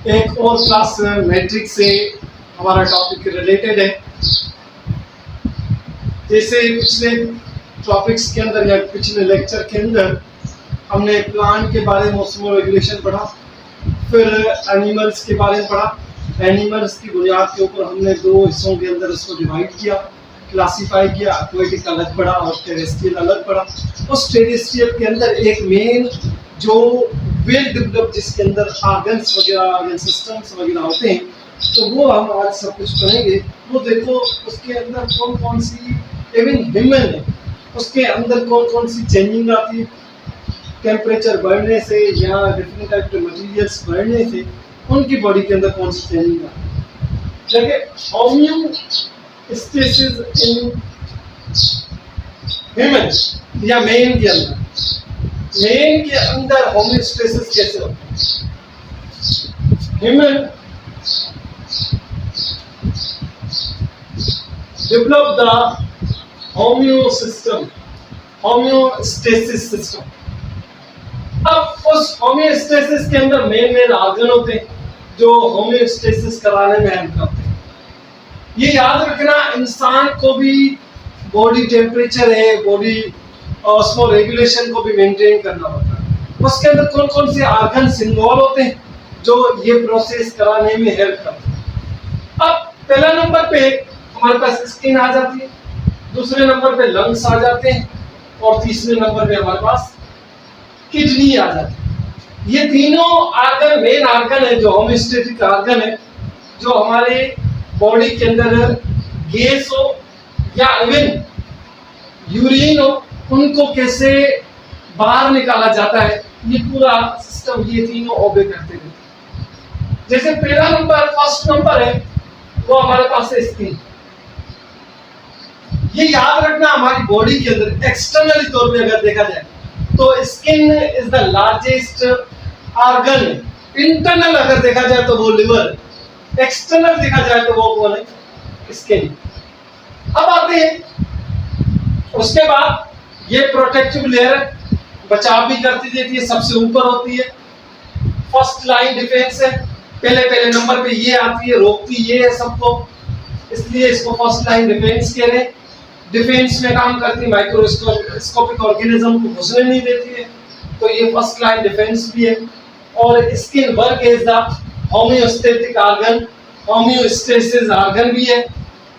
एक और class matrix से हमारा टॉपिक रिलेटेड है। जैसे पिछले टॉपिक्स के अंदर या पिछले लेक्चर के अंदर हमने प्लांट के बारे में ऑस्मो रेगुलेशन पढ़ा, फिर एनिमल्स के बारे में पढ़ा। एनिमल्स की बुनियाद के ऊपर हमने दो हिस्सों के अंदर इसको डिवाइड किया, क्लासिफाई किया। एक्वेटिक अलग पढ़ा और टेरेस्ट्रियल अलग पढ़ा। उस टेरेस्ट्रियल के अंदर एक मेन जो वेल डेवलप जिसके अंदर ऑर्गन्स वगैरह, ऑर्गन सिस्टम्स वगैरह होते हैं, तो वो हम आज सब कुछ पढ़ेंगे। वो देखो उसके अंदर कौन कौन सी, इवन ह्यूमन है, उसके अंदर कौन कौन सी चेंजिंग आती है टेम्परेचर बढ़ने से या डिफरेंट टाइप के मटेरियल्स बढ़ने से, उनकी बॉडी के अंदर कौन सी चेंजिंग आती है। देखिए होम्योस्टेसिस इन ह्यूमन या मेन के अंदर, मेन के अंदर होम्योस्टेसिस कैसे होता है। Human develop the homeostasis system. अब उस होम्योस्टेसिस के अंदर मेन ऑर्गन होते हैं जो होम्योस्टेसिस कराने में हेल्प करते हैं। ये याद रखना, इंसान को भी बॉडी टेम्परेचर है, बॉडी ऑस्मो रेगुलेशन को भी मेंटेन करना होता है। उसके अंदर कौन कौन से ऑर्गन्स इन्वॉल्व होते हैं जो ये प्रोसेस कराने में हेल्प करते हैं। अब पहला नंबर पे हमारे पास स्किन आ जाती है, दूसरे नंबर पे लंग्स आ जाते हैं और तीसरे नंबर पे हमारे पास किडनी आ जाती है। ये तीनों ऑर्गन मेन ऑर्गन है जो होम्योस्टेटिक ऑर्गन है, जो हमारे बॉडी के अंदर गैस हो या इवन यूरिन हो, उनको कैसे बाहर निकाला जाता है, ये पूरा सिस्टम ये तीनों ओबे करते रहते हैं। जैसे पहला नंबर, फर्स्ट नंबर है वो हमारे पास है स्किन। ये याद रखना, हमारी बॉडी के अंदर एक्सटर्नली तौर पे अगर देखा जाए तो skin is the largest organ. Internal अगर देखा जाए तो वो लिवर, एक्सटर्नल देखा जाए तो वो कौन है, स्किन। अब आते हैं उसके बाद ये प्रोटेक्टिव लेयर बचाव भी करती देती है, सबसे ऊपर होती है, फर्स्ट लाइन डिफेंस है। पहले नंबर पे ये आती है, रोकती ये है सबको, इसलिए इसको फर्स्ट लाइन डिफेंस कह रहे हैं। डिफेंस में काम करती है, माइक्रोस्कोपिक ऑर्गेनिज्म को घुसने नहीं देती है, तो ये फर्स्ट लाइन डिफेंस भी है। और skin work as the homeostatic organ, homeostasis organ भी है।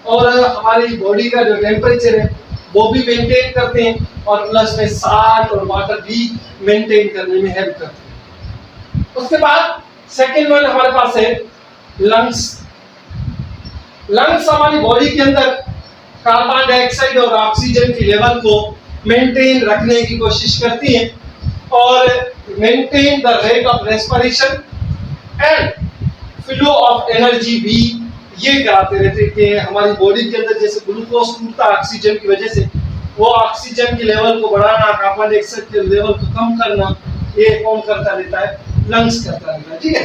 और हमारी बॉडी का जो टेम्परेचर है वो भी मेंटेन करते हैं, और प्लस में साल्ट और वाटर भी मेंटेन करने में हेल्प करते हैं। उसके बाद सेकंड वन हमारे पास है लंग्स। लंग्स हमारी बॉडी के अंदर कार्बन डाइऑक्साइड और ऑक्सीजन की लेवल को मेंटेन रखने की कोशिश करती हैं और maintain the rate of respiration and flow of energy भी ये कराते रहते हैं कि हमारी बॉडी के अंदर जैसे ग्लूकोज टूटता है ऑक्सीजन की वजह से, वो ऑक्सीजन के लेवल को बढ़ाना, कार्बन डाइऑक्साइड के लेवल को कम करना, ये कौन करता रहता है, लंग्स करता रहता है। ठीक है।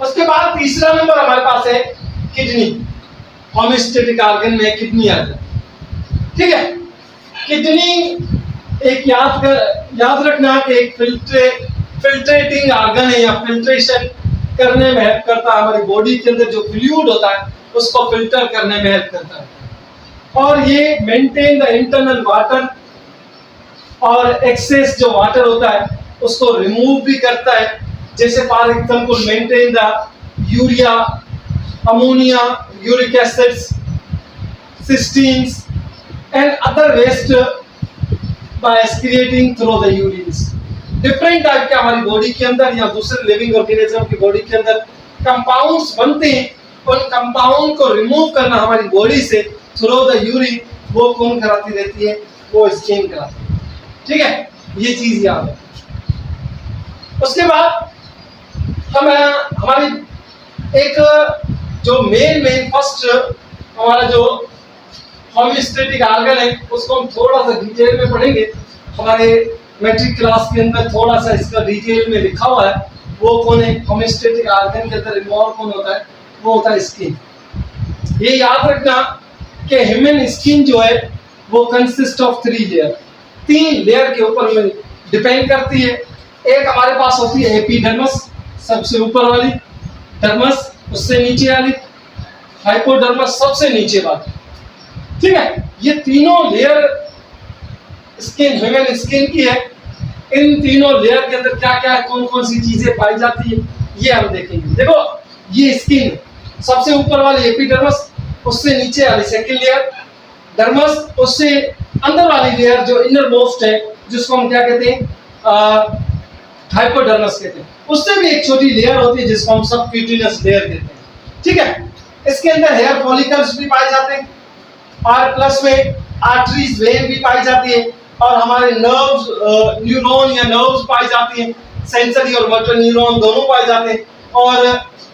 उसके बाद तीसरा नंबर हमारे पास है किडनी। होम्योस्टेटिक ऑर्गन में किडनी आ जाती है। ठीक है। किडनी एक याद रखना कि एक फिल्ट्रेटिंग ऑर्गन है या फिल्ट्रेशन करने में हेल्प करता है। हमारी बॉडी के अंदर जो फ्लूइड होता है उसको फिल्टर करने में हेल्प करता है। और ये मेंटेन द इंटरनल वाटर, और एक्सेस जो वाटर होता है उसको रिमूव भी करता है। जैसे for example maintain the urea, ammonia, uric acids, cysteines and other waste by excreting through the urines. Different type के हमारी बॉडी के अंदर या दूसरे लिविंग ऑर्गेनिज्म की बॉडी के अंदर कंपाउंड्स बनते हैं, उन कंपाउंड को रिमूव करना हमारी बॉडी से थ्रू द यूरिन, वो कौन कराती रहती है, वो स्किन कराती है। ठीक है, ये चीज याद है। उसके बाद हमारी एक जो मेन फर्स्ट हमारा जो होम्योस्टेटिक ऑर्गन है उसको हम थोड़ा सा डिटेल में पढ़ेंगे। हमारे मैट्रिक क्लास के अंदर थोड़ा सा इसका डिटेल में लिखा हुआ है। वो कौन है, होम्योस्टेटिक ऑर्गन के अंदर इन्वॉल्व कौन होता है, वो होता है स्किन। ये याद रखना कि ह्यूमन स्किन जो है वो कंसिस्ट ऑफ 3 लेयर, 3 लेयर के ऊपर में डिपेंड करती है। एक हमारे पास होती है एपिडर्मिस, सबसे ऊपर वाली, डर्मस उससे नीचे वाली, हाइपोडर्मस सबसे नीचे वाली। ठीक है, ये तीनों लेयर स्किन, ह्यूमन स्किन की है। इन तीनों लेयर के अंदर क्या क्या है, कौन कौन सी चीजें पाई जाती है, ये हम देखेंगे। देखो ये स्किन, सबसे ऊपर वाली एपिडर्मस, उससे नीचे वाली सेकंड लेयर डर्मस, उससे अंदर वाली लेयर जो इनर मोस्ट है जिसको हम क्या कहते हैं, हाइपोडर्मस कहते हैं। उससे भी एक छोटी लेयर होती है जिसको हम सबक्यूटेनियस लेयर कहते हैं। ठीक है, इसके अंदर हेयर फॉलिकल्स भी पाए जाते हैं और प्लस में आर्टरीज, वेन भी पाई जाती है और हमारे नर्व्स, न्यूरॉन या नर्व्स पाई जाती हैं, सेंसरी और मोटर न्यूरॉन दोनों पाए जाते हैं। और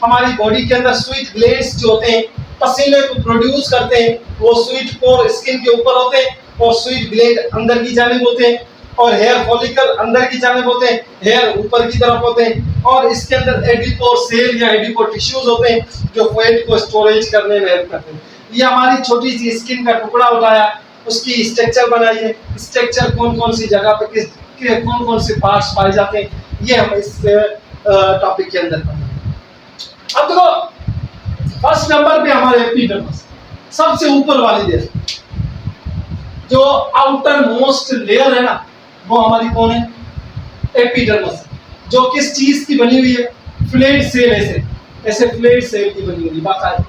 हमारी बॉडी के अंदर स्वीट ग्लैंड्स जो होते हैं, पसीने को प्रोड्यूस करते हैं, वो स्वीट पोर स्किन के ऊपर होते हैं और स्वीट ग्लैंड अंदर की जानिब होते हैं और हेयर फॉलिकल अंदर की जानिब होते हैं, हेयर ऊपर की तरफ होते हैं। और इसके अंदर एडिपोर सेल या एडिपोर टिश्यूज होते हैं जो फैट को स्टोरेज करने में हेल्प करते हैं। ये हमारी छोटी सी स्किन का टुकड़ा उठाया, उसकी स्ट्रक्चर बनाई है। स्ट्रक्चर कौन कौन सी जगह पे कौन कौन से पार्ट्स पाए जाते हैं, ये हम इस टॉपिक के अंदर पढ़ेंगे। अब देखो फर्स्ट नंबर पे हमारे एपिडर्मिस, सबसे ऊपर वाली लेयर, जो आउटर मोस्ट लेयर है ना, वो हमारी कौन है, एपिडर्मिस, जो किस चीज की बनी हुई है, फ्लैट सेल, ऐसे ऐसे फ्लैट सेल की बनी हुई बाकायदा,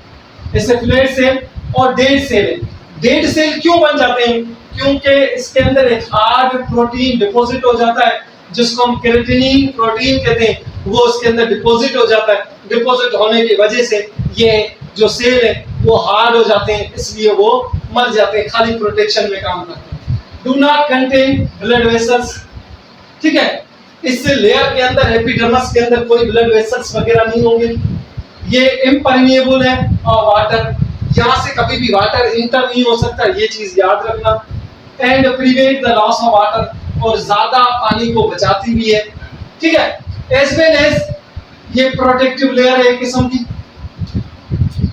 ऐसे फ्लैट सेल और डेड सेल है। डेड सेल क्यों बन जाते हैं, क्योंकि इसके अंदर एक हार्ड प्रोटीन डिपॉजिट हो जाता है जिसको हम केराटिनिन प्रोटीन कहते हैं, वो उसके अंदर डिपॉजिट हो जाता है। डिपॉजिट होने की वजह से ये जो सेल है वो हार्ड हो जाते हैं, इसलिए वो मर जाते हैं, खाली प्रोटेक्शन में काम करते हैं। Do not contain blood vessels, ठीक है, इस लेयर के अंदर एपिडर्मिस के अंदर कोई ब्लड वेसल्स वगैरह नहीं होंगे। ये इम्परमिएबल है और वाटर, यहाँ से कभी भी वाटर इंटर नहीं हो सकता, ये चीज याद रखना। And prevent the loss of water, और ज्यादा पानी को बचाती भी है। ठीक है, एज वेल एज ये प्रोटेक्टिव लेयर है एक किस्म की।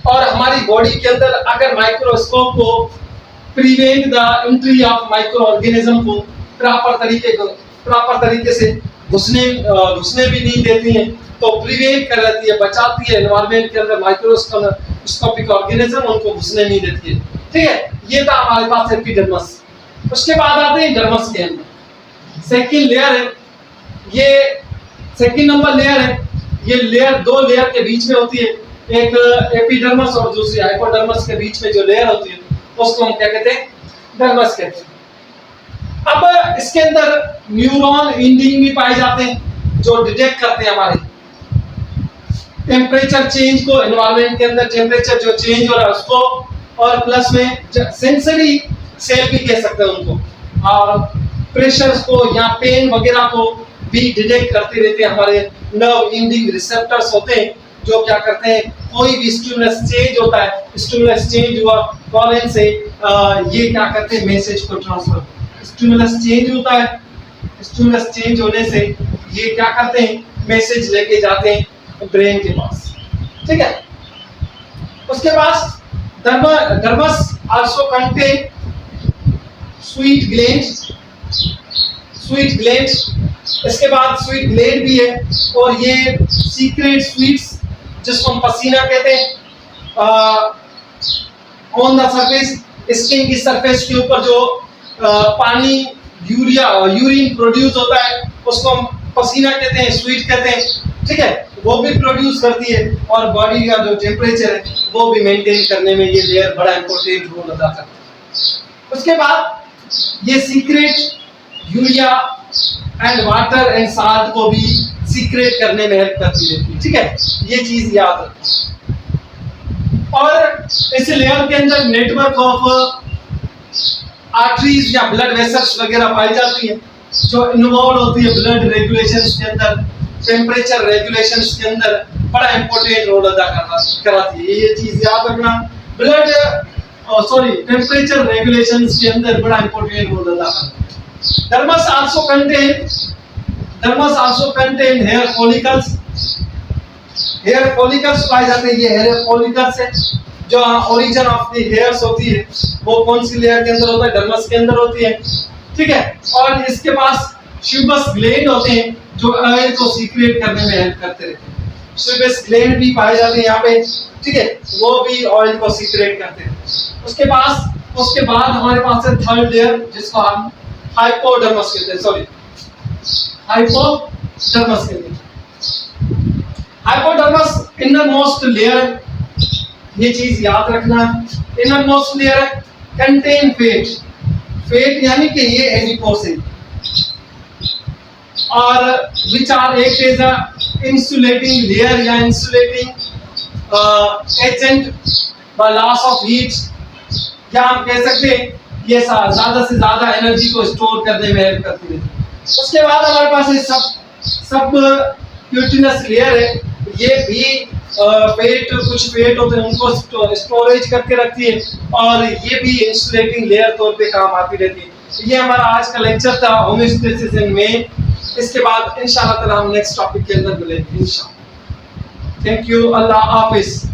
और हमारी बॉडी के अंदर अगर माइक्रोस्कोप को prevent the entry of micro organism को प्रॉपर तरीके से घुसने भी नहीं देती हैं, तो प्रिवेंट कर देती है, बचाती है एनवायरनमेंट के अंदर माइक्रोस्कोपिक ऑर्गेनिज्म उनको घुसने नहीं देती है। ठीक है, ये था हमारे पास एपिडर्मिस। उसके बाद आते हैं डर्मस के अंदर, सेकंड लेयर है, ये सेकंड नंबर लेयर है। ये लेयर दो लेयर के बीच में होती है, एक एपिडर्मिस और दूसरी हाइपोडर्मिस के बीच में जो लेयर होती है उसको हम क्या कहते हैं, डर्मस कहते हैं। अब इसके अंदर न्यूरॉन एंडिंग भी पाए जाते हैं जो डिटेक्ट करते हैं हमारे टेम्परेचर चेंज को, एनवायरनमेंट के अंदर टेम्परेचर जो चेंज हो रहा है उसको, और प्लस में सेंसरी सेल भी कह सकते हैं उनको, और प्रेशर को या पेन वगैरह को भी डिटेक्ट करते रहते हैं। हमारे नर्व एंडिंग रिसेप्टर्स होते हैं जो क्या करते हैं, कोई भी स्टिमुलस चेंज होता है, स्टिमुलस चेंज हुआ कॉलन से, ये क्या करते हैं, मैसेज को ट्रांसफर, स्टिमुलस चेंज होता है, स्टिमुलस चेंज होने से ये क्या करते हैं, मैसेज लेके जाते हैं ब्रेन के पास। ठीक है, उसके पास dermis also contain sweat glands, इसके बाद स्वीट ग्लैंड भी है, और ये सीक्रेट स्वीट्स जिसको हम पसीना कहते हैं, ऑन द सरफेस, स्किन की सरफेस के ऊपर जो पानी यूरिन प्रोड्यूस होता है उसको हम पसीना कहते हैं, स्वीट कहते हैं। ठीक है, वो भी प्रोड्यूस करती है, और बॉडी का जो टेम्परेचर है वो भी मेंटेन करने में ये लेयर बड़ा इंपॉर्टेंट रोल अदा करती है। उसके बाद ये secret urea and water and salt को भी सीक्रेट करने में हेल्प करती रहती है। ठीक है, ये चीज याद रखो। और इस लेयर के अंदर नेटवर्क ऑफ आर्टरीज या ब्लड वेसल्स वगैरह पाई जाती है जो इन्वॉल्व होती है ब्लड रेगुलेशंस के अंदर, टेम्परेचर रेगुलेशंस के अंदर बड़ा इंपॉर्टेंट रोल अदा कराती है। ये चीज याद रखना, टेम्परेचर रेगुलेशंस के अंदर बड़ा इंपॉर्टेंट रोल अदा करता है। Dermis also contain hair follicles, hair follicles पाए जाते हैं। ये हेयर फॉलिकल्स है जो ओरिजिन ऑफ द हेयर्स होती है, वो कौन सी लेयर के अंदर होता है, डर्मस के अंदर होती है। ठीक है, और इसके पास ट्यूबस ग्लैंड होते हैं जो ऑयल को सीक्रेट करने में हेल्प करते रहते हैं। स्वीबेस ग्लैंड भी पाए जाते हैं यहाँ पे, ठीक है, वो भी ऑयल को सीक्रेट करते हैं। उसके बाद हमारे पास है थर्ड लेयर जिसको हम हाइपोडर्मस कहते हैं, सॉरी हाइपोडर्मस कहते हैं। हाइपोडर्मस इनर मोस्ट लेयर है, ये चीज याद रखना है। Inner most layer contain fat यानी कि ये एडिपोस है, और which are act as a insulating layer या insulating agent by loss of heat, या हम कह सकते हैं ये ज्यादा से ज्यादा एनर्जी को स्टोर करने में हेल्प करती है। उसके बाद हमारे पास ये सब क्यूटिनस लेयर है, ये भी कुछ फेट होते हैं उनको स्टोरेज करके रखती है, और ये भी इंसुलेटिंग लेयर तौर पे काम आती रहती है। ये हमारा आज का लेक्चर था होमियोस्टेसिस इन मेन। इसके बाद इंशाल्लाह ताला हम नेक्स्ट टॉपिक के अंदर मिलेंगे इंशाल्लाह। Thank you, Allah Hafiz.